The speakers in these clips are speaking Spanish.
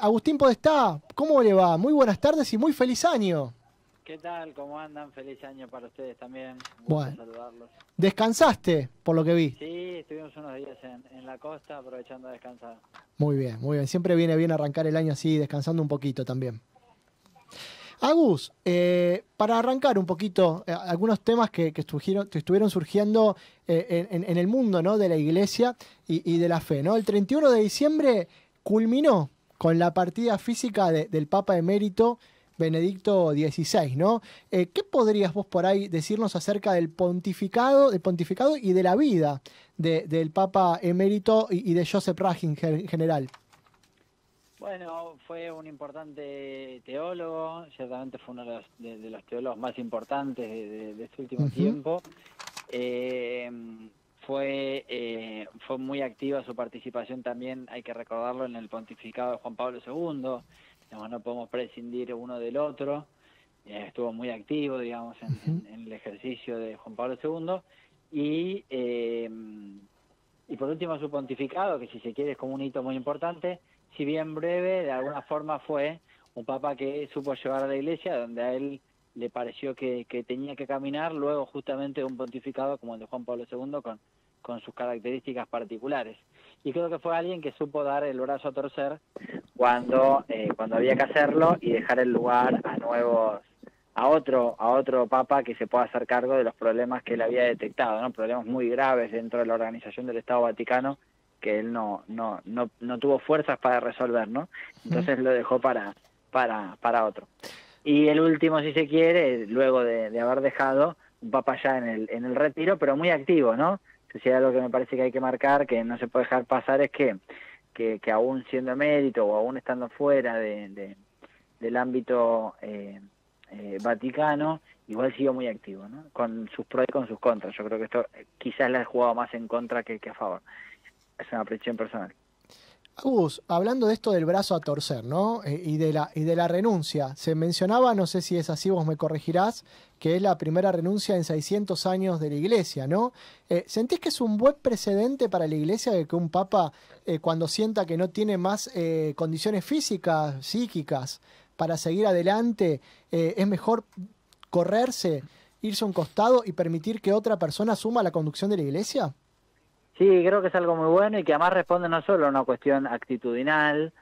Agustín Podestá, ¿cómo le va? Muy buenas tardes y muy feliz año. ¿Qué tal? ¿Cómo andan? Feliz año para ustedes también. Un gusto Bueno, saludarlos. descansaste, por lo que vi. Sí, estuvimos unos días en la costa aprovechando a descansar. Muy bien, muy bien. Siempre viene bien arrancar el año así, descansando un poquito también. Agus, para arrancar un poquito, algunos temas que estuvieron surgiendo en el mundo, ¿no? De la iglesia y de la fe, ¿no? El 31 de diciembre culminó con la partida física del Papa Emérito Benedicto XVI, ¿no? ¿Qué podrías vos por ahí decirnos acerca del pontificado y de la vida del Papa Emérito y de Joseph Ratzinger en general? Bueno, fue un importante teólogo, ciertamente fue uno de los teólogos más importantes de este último tiempo. Fue muy activa su participación también, hay que recordarlo, en el pontificado de Juan Pablo II. Digamos, no podemos prescindir uno del otro. Estuvo muy activo, digamos, en el ejercicio de Juan Pablo II. Y por último su pontificado, que si se quiere es como un hito muy importante, si bien breve, de alguna forma fue un papa que supo llevar a la iglesia donde a él le pareció que tenía que caminar, luego justamente un pontificado como el de Juan Pablo II con sus características particulares. Y creo que fue alguien que supo dar el brazo a torcer cuando había que hacerlo y dejar el lugar a otro papa que se pueda hacer cargo de los problemas que él había detectado, ¿no? Problemas muy graves dentro de la organización del Estado Vaticano que él no tuvo fuerzas para resolver, ¿no? Entonces lo dejó para otro. Y el último, si se quiere, luego de haber dejado un papa ya en el retiro, pero muy activo, ¿no? Si hay algo que me parece que hay que marcar, que no se puede dejar pasar, es que aún siendo emérito o aún estando fuera del ámbito vaticano, igual siguió muy activo, ¿no? Con sus pros y con sus contras. Yo creo que esto quizás le ha jugado más en contra que a favor. Es una apreciación personal. Agus, hablando de esto del brazo a torcer, ¿no? Y de la renuncia, se mencionaba, no sé si es así, vos me corregirás, que es la primera renuncia en 600 años de la iglesia, ¿no? ¿Sentís que es un buen precedente para la iglesia de que un papa, cuando sienta que no tiene más condiciones físicas, psíquicas, para seguir adelante, es mejor correrse, irse a un costado y permitir que otra persona asuma la conducción de la iglesia? Sí, creo que es algo muy bueno y que además responde no solo a una cuestión actitudinal,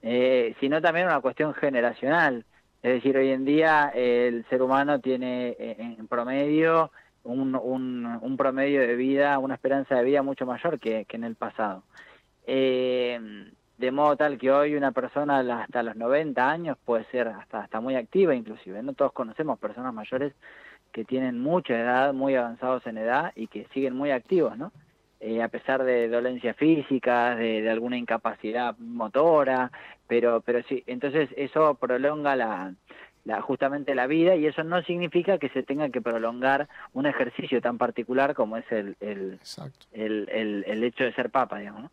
sino también a una cuestión generacional. Es decir, hoy en día el ser humano tiene en promedio un promedio de vida, una esperanza de vida mucho mayor que en el pasado. De modo tal que hoy una persona hasta los 90 años puede ser hasta muy activa inclusive. No todos conocemos personas mayores que tienen mucha edad, muy avanzados en edad y que siguen muy activos, ¿no? A pesar de dolencias físicas, de alguna incapacidad motora, pero sí, entonces eso prolonga justamente la vida, y eso no significa que se tenga que prolongar un ejercicio tan particular como es el hecho de ser papa, digamos, ¿no?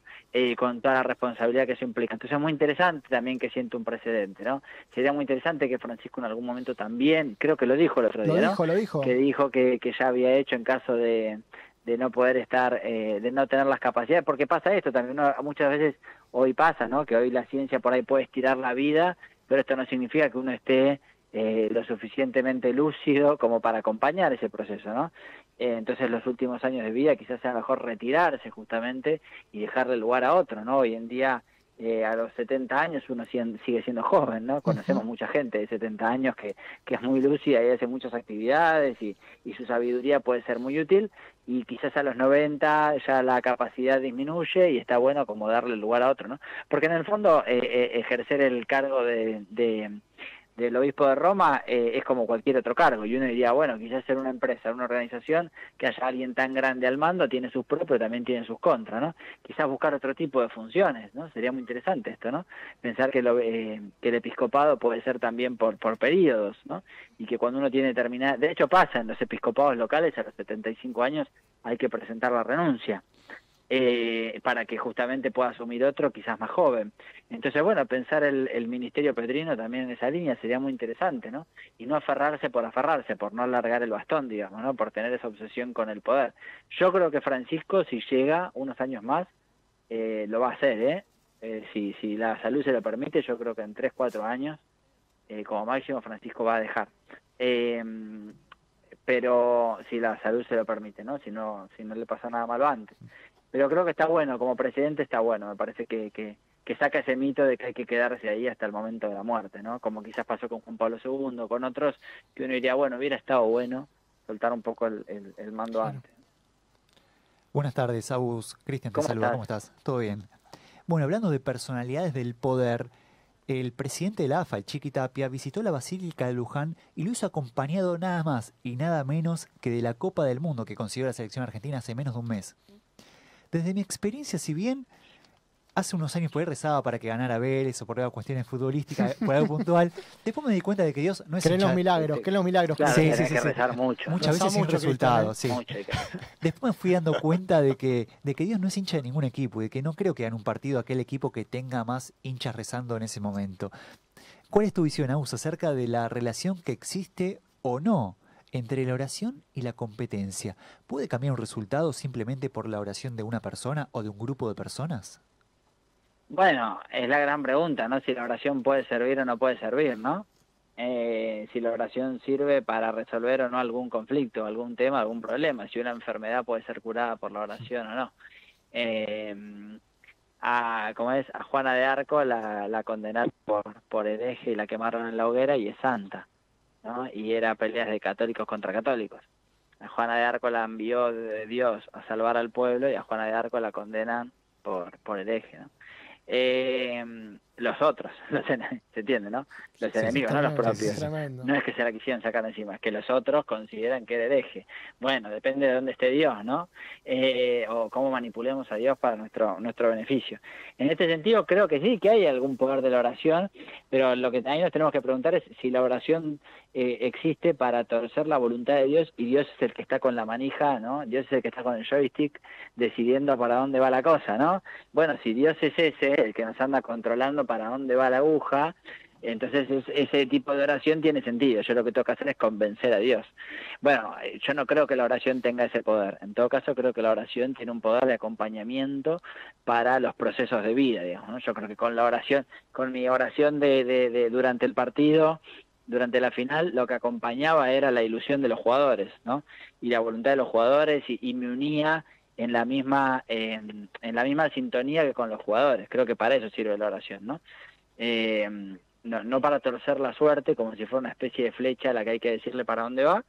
Con toda la responsabilidad que eso implica. Entonces es muy interesante también que siente un precedente, ¿no? Sería muy interesante que Francisco en algún momento también, creo que lo dijo el otro día, ¿no? Lo dijo. Que dijo que ya había hecho en caso de no poder estar, de no tener las capacidades, porque pasa esto también, ¿no? Muchas veces hoy pasa, ¿no? Que hoy la ciencia por ahí puede estirar la vida, pero esto no significa que uno esté lo suficientemente lúcido como para acompañar ese proceso, ¿no? Entonces los últimos años de vida quizás sea mejor retirarse justamente y dejarle lugar a otro, ¿no? Hoy en día a los 70 años uno sigue siendo joven, ¿no? Conocemos mucha gente de 70 años que es muy lúcida y hace muchas actividades y su sabiduría puede ser muy útil, y quizás a los 90 ya la capacidad disminuye y está bueno como darle lugar a otro, ¿no? Porque en el fondo ejercer el cargo del obispo de Roma es como cualquier otro cargo, y uno diría, bueno, quizás ser una empresa, una organización, que haya alguien tan grande al mando, tiene sus pros, pero también tiene sus contras, ¿no? Quizás buscar otro tipo de funciones, ¿no? Sería muy interesante esto, ¿no? Pensar que el episcopado puede ser también por periodos, ¿no? Y que cuando uno tiene determinada... De hecho pasa en los episcopados locales, a los 75 años hay que presentar la renuncia. Para que justamente pueda asumir otro quizás más joven. Entonces, bueno, pensar el ministerio petrino también en esa línea sería muy interesante, ¿no? Y no aferrarse, por no alargar el bastón, digamos, ¿no? Por tener esa obsesión con el poder. Yo creo que Francisco, si llega unos años más, lo va a hacer, ¿eh? Si la salud se lo permite, yo creo que en 3, 4 años, como máximo, Francisco va a dejar. Pero si la salud se lo permite, ¿no? Si no le pasa nada malo antes. Pero creo que está bueno, como presidente está bueno, me parece que saca ese mito de que hay que quedarse ahí hasta el momento de la muerte, ¿no? Como quizás pasó con Juan Pablo II, con otros, que uno diría, bueno, hubiera estado bueno soltar un poco el mando antes. Buenas tardes, Agus. Cristian te saluda, ¿cómo estás? ¿Todo bien? Bueno, hablando de personalidades del poder, el presidente de la AFA, el Chiqui Tapia, visitó la Basílica de Luján y lo hizo acompañado nada más y nada menos que de la Copa del Mundo que consiguió la selección argentina hace menos de un mes. Desde mi experiencia, si bien hace unos años por ahí rezaba para que ganara Vélez o por cuestiones futbolísticas, por algo puntual, después me di cuenta de que Dios no es Creen los milagros, creen los milagros. Claro, hay que rezar mucho. Muchas veces sin resultados, sí. Después me fui dando cuenta de que Dios no es hincha de ningún equipo y de que no creo que gane un partido aquel equipo que tenga más hinchas rezando en ese momento. ¿Cuál es tu visión, Agus, acerca de la relación que existe o no entre la oración y la competencia? ¿Puede cambiar un resultado simplemente por la oración de una persona o de un grupo de personas? Bueno, es la gran pregunta, ¿no? Si la oración puede servir o no puede servir, ¿no? Si la oración sirve para resolver o no algún conflicto, algún tema, algún problema, si una enfermedad puede ser curada por la oración o no. A Juana de Arco la condenaron por hereje y la quemaron en la hoguera y es santa, ¿no? Y era peleas de católicos contra católicos. A Juana de Arco la envió de Dios a salvar al pueblo y a Juana de Arco la condenan por hereje, ¿no? Los otros, se entiende, ¿no? Los enemigos, no los propios. No es que se la quisieran sacar encima, es que los otros consideran que era hereje. Bueno, depende de dónde esté Dios, ¿no? O cómo manipulemos a Dios para nuestro beneficio. En este sentido, creo que sí, que hay algún poder de la oración, pero lo que ahí nos tenemos que preguntar es si la oración existe para torcer la voluntad de Dios, y Dios es el que está con la manija, ¿no? Dios es el que está con el joystick decidiendo para dónde va la cosa, ¿no? Bueno, si Dios es ese, el que nos anda controlando para dónde va la aguja, entonces ese tipo de oración tiene sentido. Yo lo que tengo que hacer es convencer a Dios. Bueno, yo no creo que la oración tenga ese poder. En todo caso, creo que la oración tiene un poder de acompañamiento para los procesos de vida, digamos, ¿no? Yo creo que con la oración, con mi oración de durante el partido, durante la final, lo que acompañaba era la ilusión de los jugadores, ¿no? Y la voluntad de los jugadores, y me unía en la misma sintonía que con los jugadores. Creo que para eso sirve la oración, ¿no? No para torcer la suerte como si fuera una especie de flecha a la que hay que decirle para dónde va,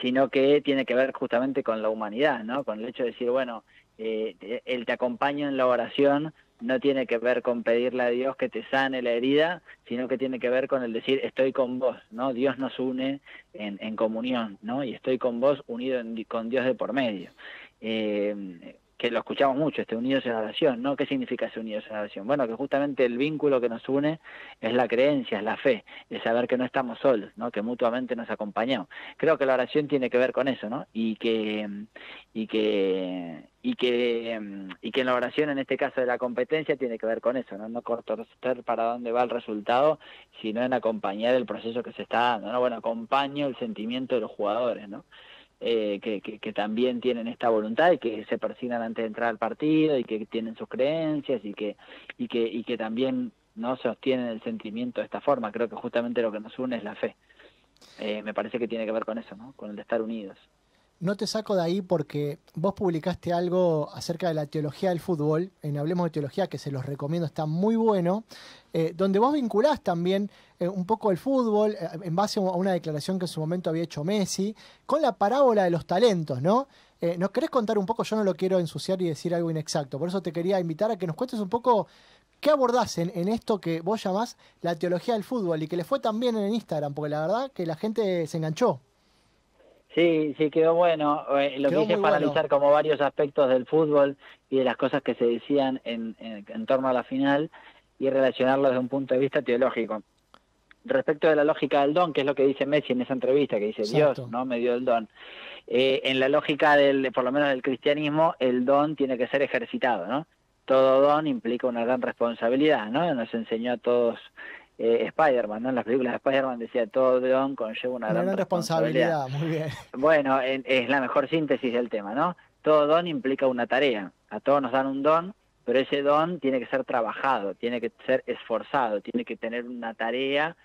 sino que tiene que ver justamente con la humanidad, ¿no? Con el hecho de decir, bueno, el te acompaño en la oración no tiene que ver con pedirle a Dios que te sane la herida, sino que tiene que ver con el decir, estoy con vos, ¿no? Dios nos une en comunión, ¿no? Y estoy con vos unido con Dios de por medio. Que lo escuchamos mucho, unidos en oración, ¿no? ¿Qué significa ese unidos en oración? Bueno, que justamente el vínculo que nos une es la creencia, es la fe, es saber que no estamos solos, ¿no? Que mutuamente nos acompañamos. Creo que la oración tiene que ver con eso, ¿no? Y que en la oración, en este caso de la competencia, tiene que ver con eso, ¿no? No torcer para dónde va el resultado, sino en acompañar el proceso que se está dando, ¿no? Bueno, acompaño el sentimiento de los jugadores, ¿no? Que también tienen esta voluntad y que se persignan antes de entrar al partido y que tienen sus creencias y que también no sostienen el sentimiento de esta forma. Creo que justamente lo que nos une es la fe. Me parece que tiene que ver con eso, ¿no? Con el de estar unidos. No te saco de ahí porque vos publicaste algo acerca de la teología del fútbol, en Hablemos de Teología, que se los recomiendo, está muy bueno, donde vos vinculás también un poco el fútbol, en base a una declaración que en su momento había hecho Messi, con la parábola de los talentos, ¿no? ¿Nos querés contar un poco? Yo no lo quiero ensuciar y decir algo inexacto, por eso te quería invitar a que nos cuentes un poco qué abordás en esto que vos llamás la teología del fútbol y que le fue tan bien en Instagram, porque la verdad que la gente se enganchó. Sí, quedó bueno. Lo que hice es analizar como varios aspectos del fútbol y de las cosas que se decían en torno a la final y relacionarlo desde un punto de vista teológico. Respecto de la lógica del don, que es lo que dice Messi en esa entrevista, que dice, exacto, Dios no me dio el don. En la lógica por lo menos del cristianismo, el don tiene que ser ejercitado, ¿no? Todo don implica una gran responsabilidad, ¿no? Nos enseñó a todos Spider-Man, ¿no? En las películas de Spider-Man decía, todo don conlleva una gran responsabilidad. Muy bien. Bueno, es la mejor síntesis del tema, ¿no? Todo don implica una tarea. A todos nos dan un don pero ese don tiene que ser trabajado, tiene que ser esforzado, tiene que tener una tarea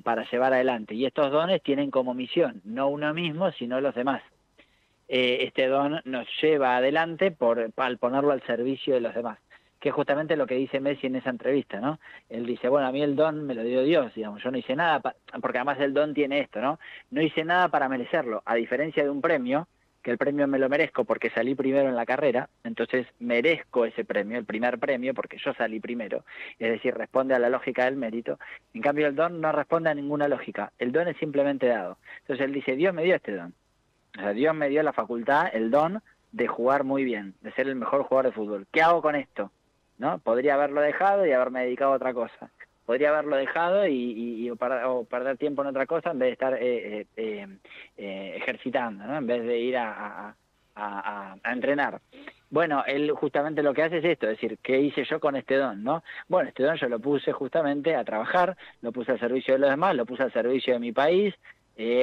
para llevar adelante. Y estos dones tienen como misión, no uno mismo, sino los demás. Este don nos lleva adelante al ponerlo al servicio de los demás, que es justamente lo que dice Messi en esa entrevista, ¿no? Él dice, bueno, a mí el don me lo dio Dios, digamos, yo no hice nada, porque además el don tiene esto, ¿no? No hice nada para merecerlo, a diferencia de un premio, que el premio me lo merezco porque salí primero en la carrera, entonces merezco ese premio, el primer premio, porque yo salí primero, es decir, responde a la lógica del mérito. En cambio el don no responde a ninguna lógica, el don es simplemente dado. Entonces él dice, Dios me dio este don, o sea, Dios me dio la facultad, el don de jugar muy bien, de ser el mejor jugador de fútbol. ¿Qué hago con esto? ¿No? Podría haberlo dejado y haberme dedicado a otra cosa. Podría haberlo dejado o perder tiempo en otra cosa en vez de estar ejercitando, ¿no? En vez de ir a entrenar. Bueno, él justamente lo que hace es esto, es decir, ¿qué hice yo con este don, no? Bueno, este don yo lo puse justamente a trabajar, lo puse al servicio de los demás, lo puse al servicio de mi país,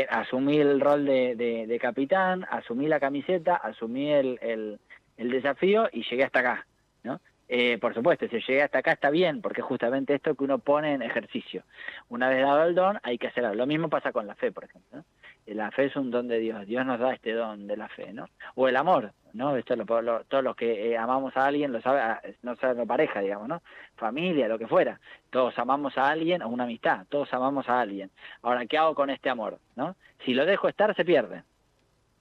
asumí el rol de capitán, asumí la camiseta, asumí el desafío y llegué hasta acá, ¿no? Por supuesto, si llegué hasta acá está bien, porque es justamente esto que uno pone en ejercicio. Una vez dado el don, hay que hacerlo. Lo mismo pasa con la fe, por ejemplo, ¿no? La fe es un don de Dios. Dios nos da este don de la fe, ¿no? O el amor, ¿no? Esto todos los que amamos a alguien lo sabe, no solo pareja, digamos, ¿no? Familia, lo que fuera. Todos amamos a alguien, o una amistad. Todos amamos a alguien. Ahora, ¿qué hago con este amor, no? Si lo dejo estar, se pierde.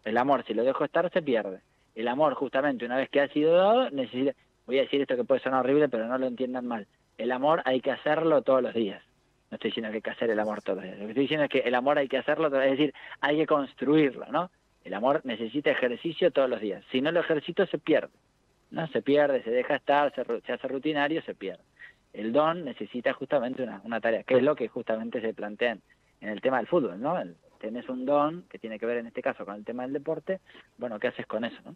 El amor, si lo dejo estar, se pierde. El amor, justamente, una vez que ha sido dado, necesita... Voy a decir esto que puede sonar horrible, pero no lo entiendan mal. El amor hay que hacerlo todos los días. No estoy diciendo que hay que hacer el amor todos los días. Lo que estoy diciendo es que el amor hay que hacerlo, es decir, hay que construirlo, ¿no? El amor necesita ejercicio todos los días. Si no lo ejercito, se pierde, ¿no? Se pierde, se deja estar, se hace rutinario, se pierde. El don necesita justamente una tarea, que es lo que justamente se plantea en el tema del fútbol, ¿no? Tenés un don que tiene que ver en este caso con el tema del deporte, bueno, ¿qué haces con eso, no?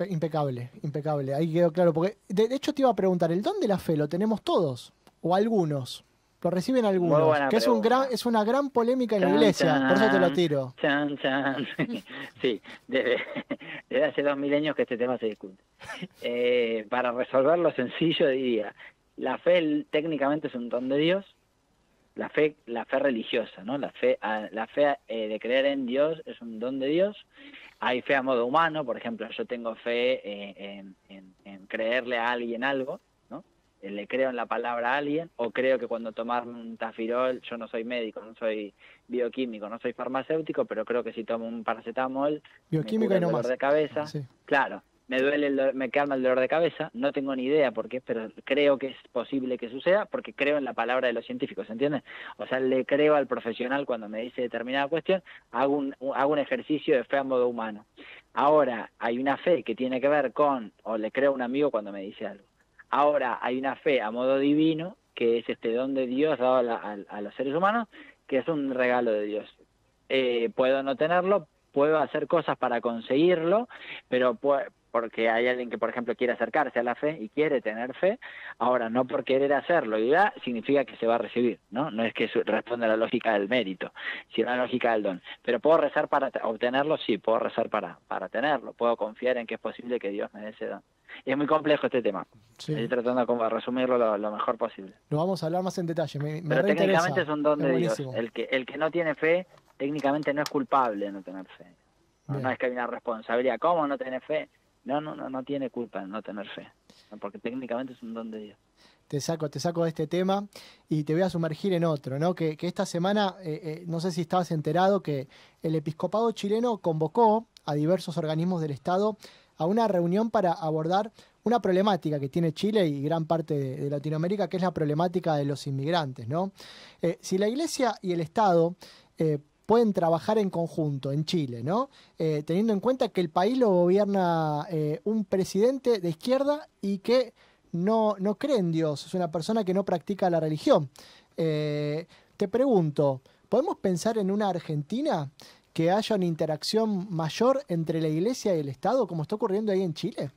Impecable, impecable. Ahí quedó claro. Porque de hecho te iba a preguntar, ¿el don de la fe lo tenemos todos? ¿O algunos? Lo reciben algunos. Que es una gran polémica en la iglesia. Por eso te lo tiro. Sí, desde hace 2 milenios que este tema se discute. Para resolverlo sencillo diría, la fe técnicamente es un don de Dios. La fe religiosa, ¿no? La fe de creer en Dios es un don de Dios. Hay fe a modo humano, por ejemplo, yo tengo fe en creerle a alguien algo, ¿no? Le creo en la palabra a alguien, o creo que cuando tomar un tafirol, yo no soy médico, no soy bioquímico, no soy farmacéutico, pero creo que si tomo un paracetamol, bioquímico me cura y no el dolor más de cabeza. Sí. Claro, me calma el dolor de cabeza, no tengo ni idea por qué, pero creo que es posible que suceda porque creo en la palabra de los científicos, ¿entiendes? O sea, le creo al profesional cuando me dice determinada cuestión, hago un ejercicio de fe a modo humano. Ahora, hay una fe que tiene que ver con, o le creo a un amigo cuando me dice algo. Ahora, hay una fe a modo divino, que es este don de Dios dado a los seres humanos, que es un regalo de Dios. Puedo no tenerlo, puedo hacer cosas para conseguirlo, pero porque hay alguien que, por ejemplo, quiere acercarse a la fe y quiere tener fe, ahora no por querer hacerlo y ya significa que se va a recibir, ¿no? No es que responda a la lógica del mérito, sino a la lógica del don. Pero ¿puedo rezar para obtenerlo? Sí, puedo rezar para tenerlo, puedo confiar en que es posible que Dios me dé ese don. Es muy complejo este tema, sí. Estoy tratando como de resumirlo lo mejor posible. Lo vamos a hablar más en detalle, pero técnicamente es un don de Dios. El que no tiene fe, técnicamente no es culpable de no tener fe. No es que hay una responsabilidad. ¿Cómo no tener fe? No tiene culpa de no tener fe, porque técnicamente es un don de Dios. Te saco de este tema y te voy a sumergir en otro, ¿no? Que esta semana, no sé si estabas enterado, que el episcopado chileno convocó a diversos organismos del Estado a una reunión para abordar una problemática que tiene Chile y gran parte de Latinoamérica, que es la problemática de los inmigrantes, ¿no? Si la Iglesia y el Estado pueden trabajar en conjunto en Chile, ¿no? Teniendo en cuenta que el país lo gobierna un presidente de izquierda y que no cree en Dios, es una persona que no practica la religión. Te pregunto, ¿podemos pensar en una Argentina que haya una interacción mayor entre la Iglesia y el Estado, como está ocurriendo ahí en Chile?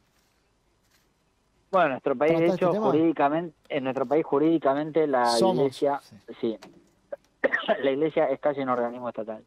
Bueno, en nuestro país, de hecho, jurídicamente la Iglesia, sí, la Iglesia es casi un organismo estatal.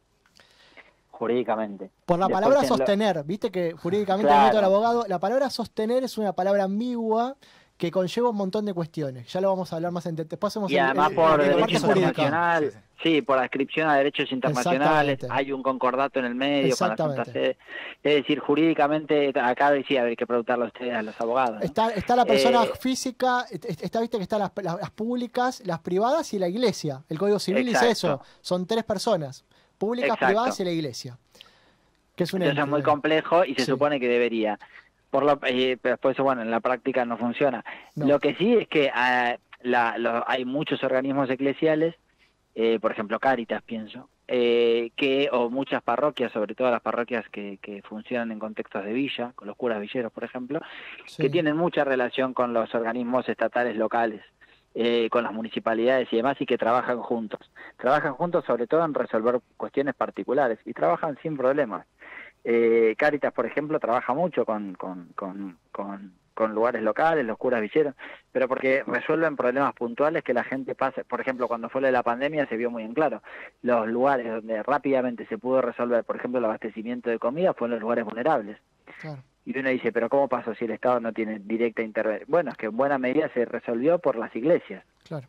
jurídicamente. Por la Después palabra en lo- sostener, viste que jurídicamente Claro. el método del abogado, la palabra sostener es una palabra ambigua que conlleva un montón de cuestiones. Ya lo vamos a hablar más en detalle. Después hacemos Y además por la parte derecho jurídica. internacional, sí, por adscripción a derechos internacionales, Exactamente. hay un concordato en el medio con la Santa Exactamente. Sede. Es decir, jurídicamente, acá decía, hay que preguntarlo a ustedes, a los abogados, ¿no? Está la persona Eh, física, viste que están las públicas, las privadas y la iglesia. El Código Civil dice Exacto. eso. Son tres personas, públicas, Exacto. privadas y la iglesia. Que es un Entonces es muy complejo y se Sí. supone que debería. Pero después, bueno, en la práctica no funciona. No. Lo que sí es que hay muchos organismos eclesiales, por ejemplo Cáritas, pienso, o muchas parroquias, sobre todo las parroquias que funcionan en contextos de villa, con los curas villeros, por ejemplo, Sí. que tienen mucha relación con los organismos estatales locales, con las municipalidades y demás, y que trabajan juntos. Trabajan juntos sobre todo en resolver cuestiones particulares, y trabajan sin problemas. Cáritas, por ejemplo, trabaja mucho con lugares locales, los curas villeros, pero porque resuelven problemas puntuales que la gente pasa. Por ejemplo, cuando fue lo de la pandemia se vio muy en claro. Los lugares donde rápidamente se pudo resolver, por ejemplo, el abastecimiento de comida, fueron los lugares vulnerables. Claro. Y uno dice, pero ¿cómo pasó si el Estado no tiene directa intervención? Bueno, es que en buena medida se resolvió por las iglesias. Claro.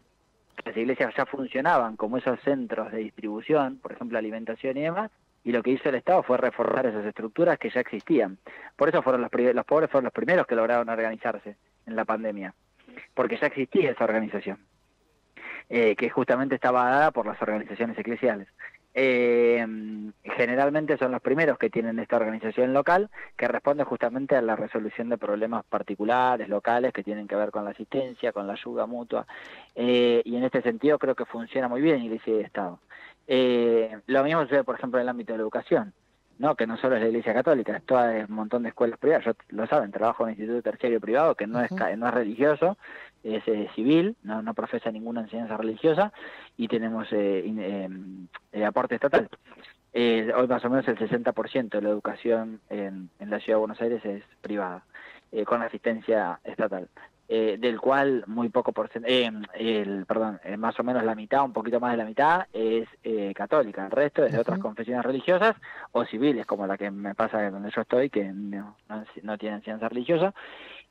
Las iglesias ya funcionaban como esos centros de distribución, por ejemplo, alimentación y demás, y lo que hizo el Estado fue reforzar esas estructuras que ya existían. Por eso fueron los pobres fueron los primeros que lograron organizarse en la pandemia, porque ya existía esa organización, que justamente estaba dada por las organizaciones eclesiales. Generalmente son los primeros que tienen esta organización local que responde justamente a la resolución de problemas particulares, locales, que tienen que ver con la asistencia, con la ayuda mutua, y en este sentido creo que funciona muy bien Iglesia y Estado. Lo mismo sucede, por ejemplo, en el ámbito de la educación, ¿no? Que no solo es la Iglesia Católica, es todo un montón de escuelas privadas. Yo, lo saben, trabajo en un instituto terciario privado que no es religioso, es civil, no profesa ninguna enseñanza religiosa, y tenemos aporte estatal. Hoy más o menos el 60% de la educación en la Ciudad de Buenos Aires es privada, con asistencia estatal. Del cual muy poco más o menos la mitad, un poquito más de la mitad es católica, el resto es de otras confesiones religiosas o civiles, como la que me pasa donde yo estoy, que no tiene enseñanza religiosa,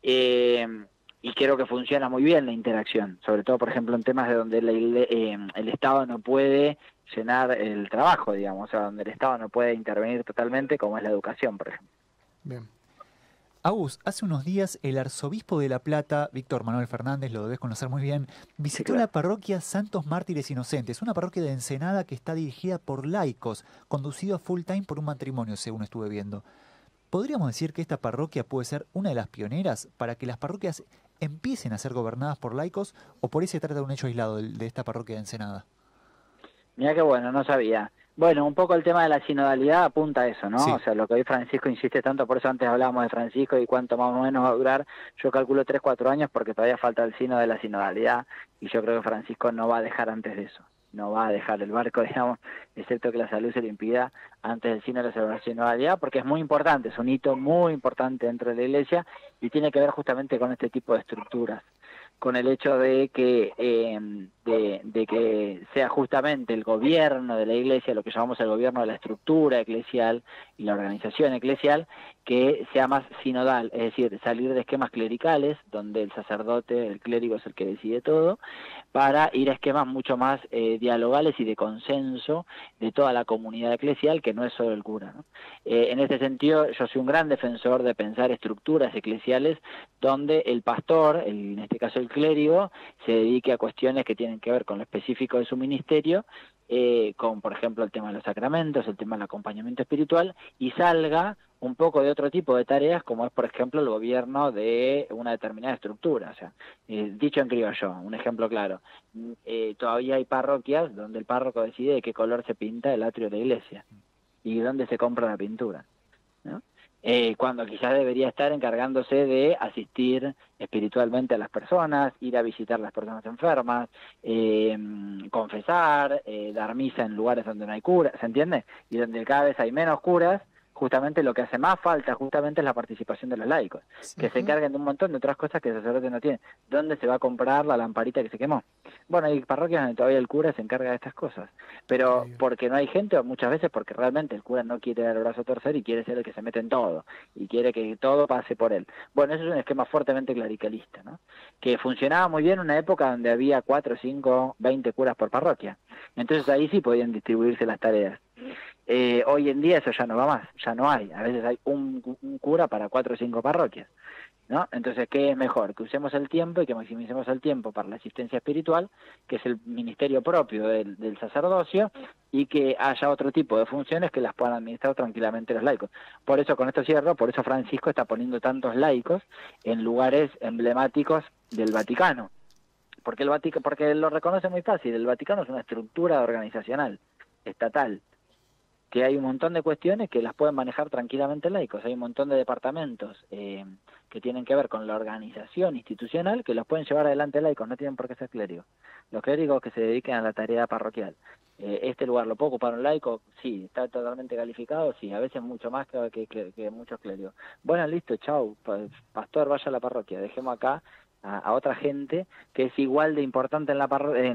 y creo que funciona muy bien la interacción, sobre todo, por ejemplo, en temas de donde el Estado no puede llenar el trabajo, digamos, o sea, donde el Estado no puede intervenir totalmente, como es la educación, por ejemplo. Bien. Agus, hace unos días el arzobispo de La Plata, Víctor Manuel Fernández, lo debes conocer muy bien, visitó Sí, claro. la parroquia Santos Mártires Inocentes, una parroquia de Ensenada que está dirigida por laicos, conducido a full time por un matrimonio, según estuve viendo. ¿Podríamos decir que esta parroquia puede ser una de las pioneras para que las parroquias empiecen a ser gobernadas por laicos, o por ahí se trata de un hecho aislado de esta parroquia de Ensenada? Mirá que bueno, no sabía. Bueno, un poco el tema de la sinodalidad apunta a eso, ¿no? Sí. O sea, lo que hoy Francisco insiste tanto, por eso antes hablábamos de Francisco y cuánto más o menos va a durar, yo calculo 3-4 años porque todavía falta el sínodo de la sinodalidad y yo creo que Francisco no va a dejar antes de eso, no va a dejar el barco, digamos, excepto que la salud se lo impida antes del sínodo de la sinodalidad, porque es muy importante, es un hito muy importante dentro de la Iglesia y tiene que ver justamente con este tipo de estructuras, con el hecho de que que sea justamente el gobierno de la Iglesia, lo que llamamos el gobierno de la estructura eclesial y la organización eclesial, que sea más sinodal, es decir, salir de esquemas clericales, donde el sacerdote, el clérigo es el que decide todo, para ir a esquemas mucho más dialogales y de consenso de toda la comunidad eclesial, que no es solo el cura, ¿no? En este sentido, yo soy un gran defensor de pensar estructuras eclesiales donde el pastor, en este caso el clérigo, se dedique a cuestiones que tienen que ver con lo específico de su ministerio, con, por ejemplo, el tema de los sacramentos, el tema del acompañamiento espiritual, y salga un poco de otro tipo de tareas, como es, por ejemplo, el gobierno de una determinada estructura. O sea, dicho en criollo, un ejemplo claro, todavía hay parroquias donde el párroco decide de qué color se pinta el atrio de la iglesia y dónde se compra la pintura, ¿no? Cuando quizás debería estar encargándose de asistir espiritualmente a las personas, ir a visitar a las personas enfermas, confesar, dar misa en lugares donde no hay curas, ¿se entiende? Y donde cada vez hay menos curas, justamente lo que hace más falta justamente es la participación de los laicos, que se encarguen de un montón de otras cosas que el sacerdote no tiene. ¿Dónde se va a comprar la lamparita que se quemó? Bueno, hay parroquias donde todavía el cura se encarga de estas cosas, pero porque no hay gente, o muchas veces porque realmente el cura no quiere dar el brazo a torcer y quiere ser el que se mete en todo, y quiere que todo pase por él. Bueno, eso es un esquema fuertemente clericalista, ¿no? Que funcionaba muy bien en una época donde había 4, 5, 20 curas por parroquia. Entonces ahí sí podían distribuirse las tareas. Hoy en día eso ya no va más, ya no hay. A veces hay un cura para 4 o 5 parroquias, ¿no? Entonces, ¿qué es mejor? Que usemos el tiempo y que maximicemos el tiempo para la asistencia espiritual, que es el ministerio propio del sacerdocio, y que haya otro tipo de funciones que las puedan administrar tranquilamente los laicos. Por eso, con esto cierro, por eso Francisco está poniendo tantos laicos en lugares emblemáticos del Vaticano. Porque lo reconoce muy fácil, el Vaticano es una estructura organizacional, estatal, que hay un montón de cuestiones que las pueden manejar tranquilamente laicos, hay un montón de departamentos que tienen que ver con la organización institucional que los pueden llevar adelante laicos, no tienen por qué ser clérigos. Los clérigos que se dediquen a la tarea parroquial. ¿Este lugar lo puede ocupar un laico? Sí. ¿Está totalmente calificado? Sí, a veces mucho más que muchos clérigos. Bueno, listo, chau, pastor, vaya a la parroquia, dejemos acá a otra gente que es igual de importante en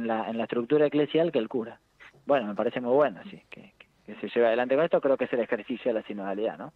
la estructura eclesial que el cura. Bueno, me parece muy bueno, sí, que se lleve adelante con esto. Creo que es el ejercicio de la sinodalidad, ¿no?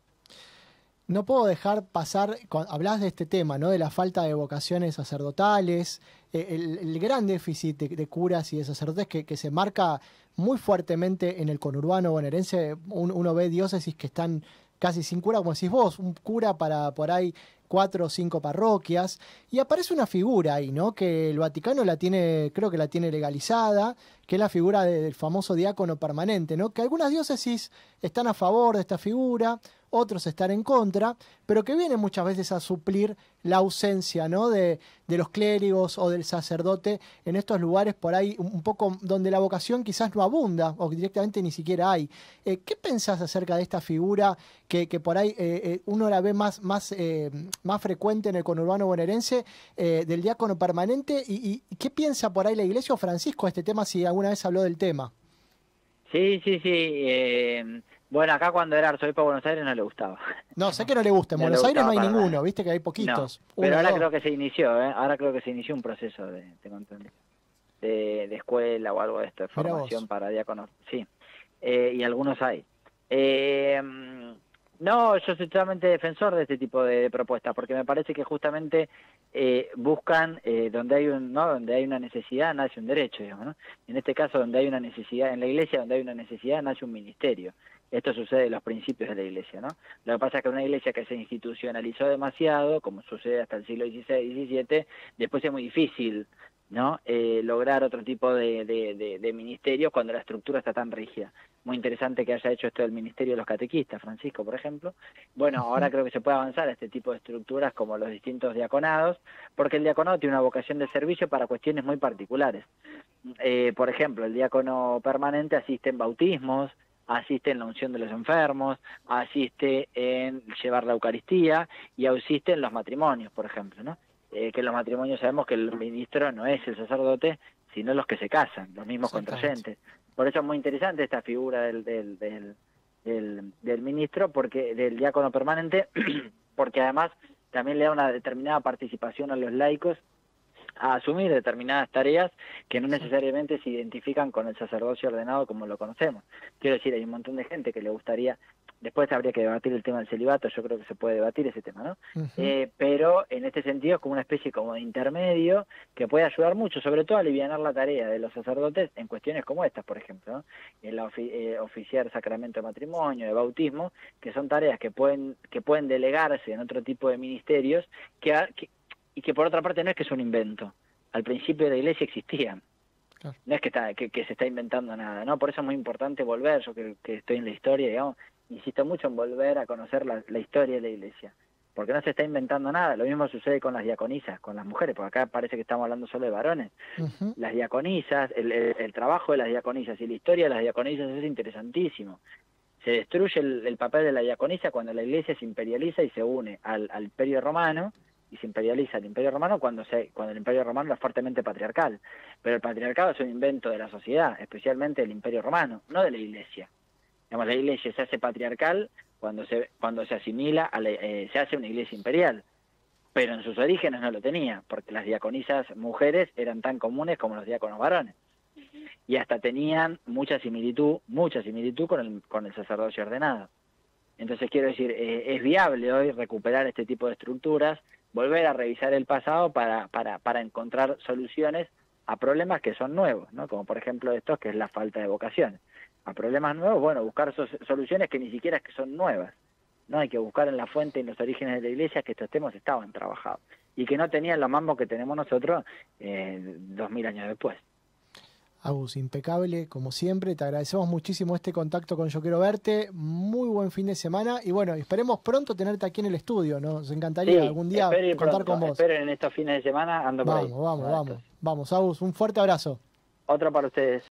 No puedo dejar pasar, hablás de este tema, ¿no? De la falta de vocaciones sacerdotales, el gran déficit de curas y de sacerdotes que se marca muy fuertemente en el conurbano bonaerense. Uno ve diócesis que están casi sin cura, como decís vos, un cura para por ahí 4 o 5 parroquias, y aparece una figura ahí, ¿no? Que el Vaticano creo que la tiene legalizada, que es la figura del famoso diácono permanente, ¿no? Que algunas diócesis están a favor de esta figura, otros están en contra, pero que viene muchas veces a suplir la ausencia, ¿no? de los clérigos o del sacerdote en estos lugares por ahí un poco donde la vocación quizás no abunda o que directamente ni siquiera hay. ¿Qué pensás acerca de esta figura que por ahí uno la ve más frecuente en el conurbano bonaerense, del diácono permanente? ¿Y qué piensa por ahí la Iglesia o Francisco de este tema, si alguna vez habló del tema? Sí. Bueno, acá cuando era arzobispo de Buenos Aires no le gustaba. No, sé que no le gusta. En Buenos Aires no hay ninguno, viste que hay poquitos. No, pero ahora creo que se inició, ahora creo que se inició un proceso de escuela o algo de esto, de formación para diáconos. Sí, y algunos hay. No, yo soy totalmente defensor de este tipo de propuestas, porque me parece que justamente buscan donde hay una necesidad nace un derecho, digamos, ¿no? En este caso, donde hay una necesidad en la Iglesia, donde hay una necesidad nace un ministerio. Esto sucede en los principios de la Iglesia, ¿no? Lo que pasa es que una Iglesia que se institucionalizó demasiado, como sucede hasta el siglo XVI, XVII, después es muy difícil, ¿no? Lograr otro tipo de ministerios cuando la estructura está tan rígida. Muy interesante que haya hecho esto del ministerio de los catequistas, Francisco, por ejemplo. Bueno, ahora creo que se puede avanzar a este tipo de estructuras como los distintos diaconados, porque el diaconado tiene una vocación de servicio para cuestiones muy particulares. Por ejemplo, el diácono permanente asiste en bautismos, asiste en la unción de los enfermos, asiste en llevar la Eucaristía y asiste en los matrimonios, por ejemplo, ¿no? Que en los matrimonios sabemos que el ministro no es el sacerdote, sino los que se casan, los mismos contrayentes. Por eso es muy interesante esta figura del ministro, porque del diácono permanente, porque además también le da una determinada participación a los laicos a asumir determinadas tareas que no necesariamente se identifican con el sacerdocio ordenado como lo conocemos. Quiero decir, hay un montón de gente que le gustaría, después habría que debatir el tema del celibato, yo creo que se puede debatir ese tema, ¿no? Pero en este sentido es como una especie como de intermedio que puede ayudar mucho, sobre todo a alivianar la tarea de los sacerdotes en cuestiones como estas, por ejemplo, ¿no? El oficiar sacramento de matrimonio, de bautismo, que son tareas que pueden delegarse en otro tipo de ministerios y que por otra parte no es que es un invento. Al principio de la Iglesia existían. Claro. No es que se está inventando nada, ¿no? Por eso es muy importante volver, yo que estoy en la historia, digamos, insisto mucho en volver a conocer la historia de la Iglesia, porque no se está inventando nada. Lo mismo sucede con las diaconisas, con las mujeres, porque acá parece que estamos hablando solo de varones. Las diaconisas, el trabajo de las diaconisas y la historia de las diaconisas es interesantísimo. Se destruye el papel de la diaconisa cuando la Iglesia se imperializa y se une al Imperio Romano, y se imperializa el Imperio Romano cuando el Imperio Romano es fuertemente patriarcal. Pero el patriarcado es un invento de la sociedad, especialmente del Imperio Romano, no de la Iglesia. Digamos, la Iglesia se hace patriarcal cuando se asimila, se hace una iglesia imperial, pero en sus orígenes no lo tenía, porque las diaconisas mujeres eran tan comunes como los diáconos varones, y hasta tenían mucha similitud con el sacerdocio ordenado. Entonces quiero decir, es viable hoy recuperar este tipo de estructuras, volver a revisar el pasado para encontrar soluciones a problemas que son nuevos, ¿no? Como por ejemplo estos, que es la falta de vocaciones. A problemas nuevos, bueno, buscar soluciones que ni siquiera que son nuevas, ¿no? Hay que buscar en la fuente, en los orígenes de la iglesia, que estos temas estaban trabajados y que no tenían los mambos que tenemos nosotros 2000 años después. Agus, impecable, como siempre, te agradecemos muchísimo este contacto con Yo Quiero Verte, muy buen fin de semana y bueno, esperemos pronto tenerte aquí en el estudio, ¿no? Nos encantaría algún día contar con vos. Esperen en estos fines de semana, ando por ahí. Vamos, Agus, un fuerte abrazo. Otro para ustedes.